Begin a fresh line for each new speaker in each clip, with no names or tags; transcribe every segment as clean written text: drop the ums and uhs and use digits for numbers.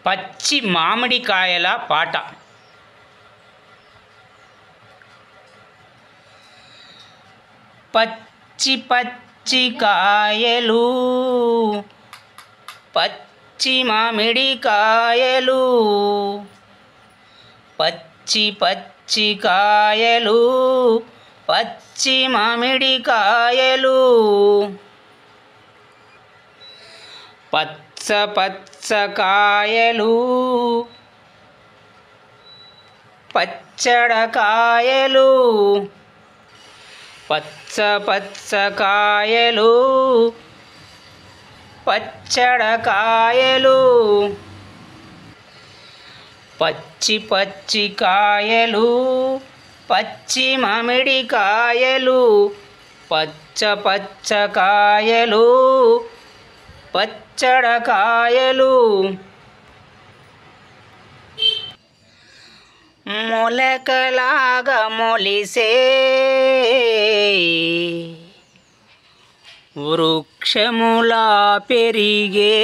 పచ్చి మామిడికాయల పాట. పచ్చి పచ్చి కాయలు పచ్చి మామిడికాయలు, పచ్చి పచ్చి కాయలు పచ్చి మామిడికాయలు, పచ్చ పచ్చ కాయలు పచ్చడకాయలు, పచ్చ పచ్చ కాయలు పచ్చడకాయలు, పచ్చి పచ్చి కాయలు పచ్చి మామిడికాయలు, పచ్చ పచ్చ కాయలు పచ్చడకాయలు. మొలకలాగా మొలిసే వృక్షములా పెరిగే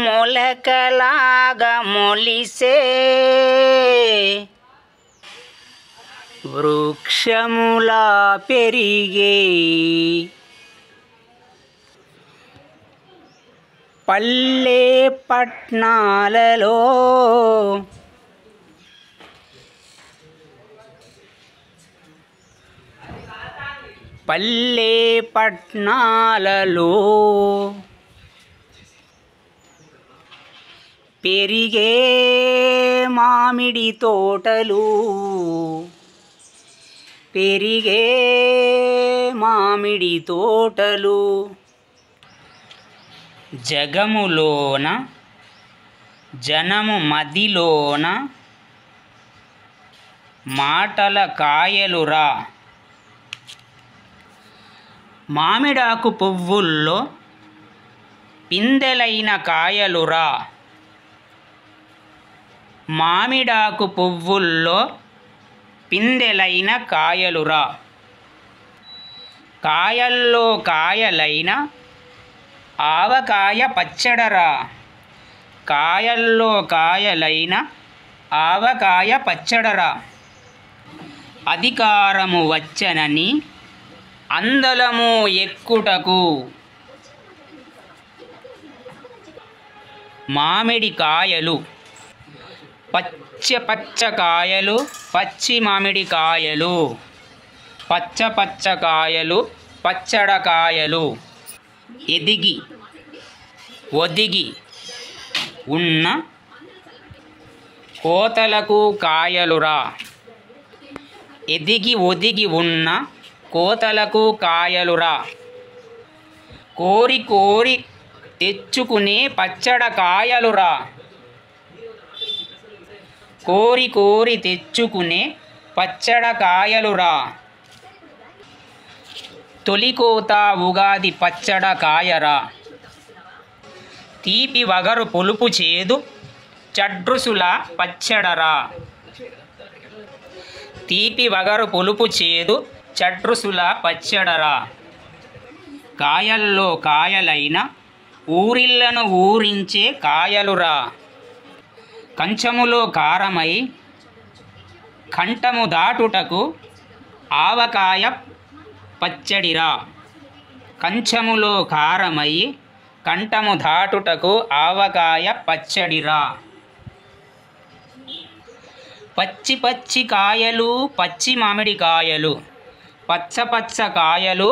మొలకలాగా మొలిసే వృక్షములా పెరిగే పల్లె పట్నాలలో పల్లె పట్నాలలో పెరిగే మామిడి తోటలు, పెరిగే మామిడి తోటలు, జగములోన జనము మదిలోన మాటల కాయలురా. మామిడాకు పువ్వుల్లో పిందెలైన కాయలురా. మామిడాకు పువ్వుల్లో పిందెలైన కాయలురా. కాయల్లో కాయలైన ఆవకాయ పచ్చడరా. కాయల్లో కాయలైన ఆవకాయ పచ్చడరా. అధికారము వచ్చనని అందలము ఎక్కుటకు మామిడి కాయలు, పచ్చ పచ్చ కాయలు పచ్చి మామిడికాయలు, పచ్చ పచ్చ కాయలు పచ్చడకాయలు. ఎదిగి ఒదిగి ఉన్న కోతలకు కాయలురా. ఎదిగి ఒదిగి ఉన్న కోతలకు కాయలురా. కోరి కోరి తెచ్చుకునే పచ్చడకాయలురా. కోరి కోరి తెచ్చుకునే పచ్చడకాయలురా. తొలికోత ఉగాది పచ్చడకాయరా. తీపి వగరు పులుపు చేదు చడ్రుసుల పచ్చడరా. తీపి వగరు పులుపు చేదు చడ్రుసుల పచ్చడరా. కాయల్లో కాయలైన ఊరిళ్లను ఊరించే కాయలురా. కంచములో కారమై కంఠము దాటుటకు ఆవకాయ పచ్చడిరా. కంచములో కారమై కంఠము దాటుటకు ఆవకాయ పచ్చడిరా. పచ్చి పచ్చి కాయలు పచ్చి మామిడికాయలు, పచ్చ పచ్చ కాయలు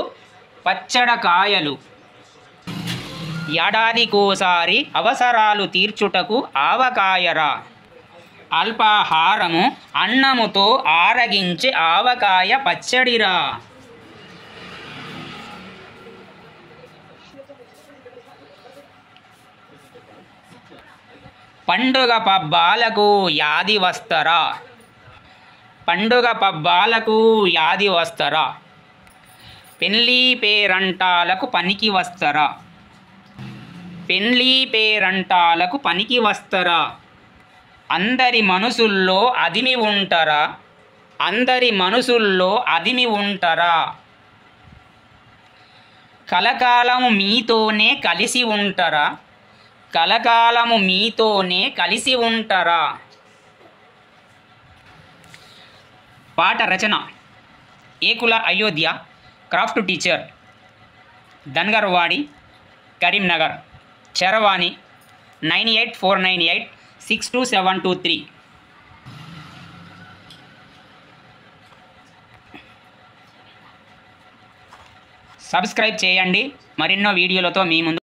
పచ్చడకాయలు. ఏడాదికోసారి అవసరాలు తీర్చుటకు ఆవకాయరా. అల్పాహారము అన్నముతో ఆరగించే ఆవకాయ పచ్చడిరా. పండుగ పబ్బాలకు యాది వస్తరా. పండుగ పబ్బాలకు యాది వస్తరా. పెళ్ళి పేరంటాలకు పనికి వస్తరా. పెళ్ళి పేరంటాలకు పనికి వస్తరా. అందరి మనసుల్లో అదిమి ఉంటారా. అందరి మనసుల్లో అదిమి ఉంటారా. కలకాలము మీతోనే కలిసి ఉంటారా? కలకాలము మీతోనే కలిసి ఉంటారా? పాట రచన ఏకుల అయోధ్య, క్రాఫ్ట్ టీచర్, ధన్గర్వాడి, కరీంనగర్. చరవాణి 9849862723. సబ్స్క్రైబ్ చేయండి. మరెన్నో వీడియోలతో మీ ముందు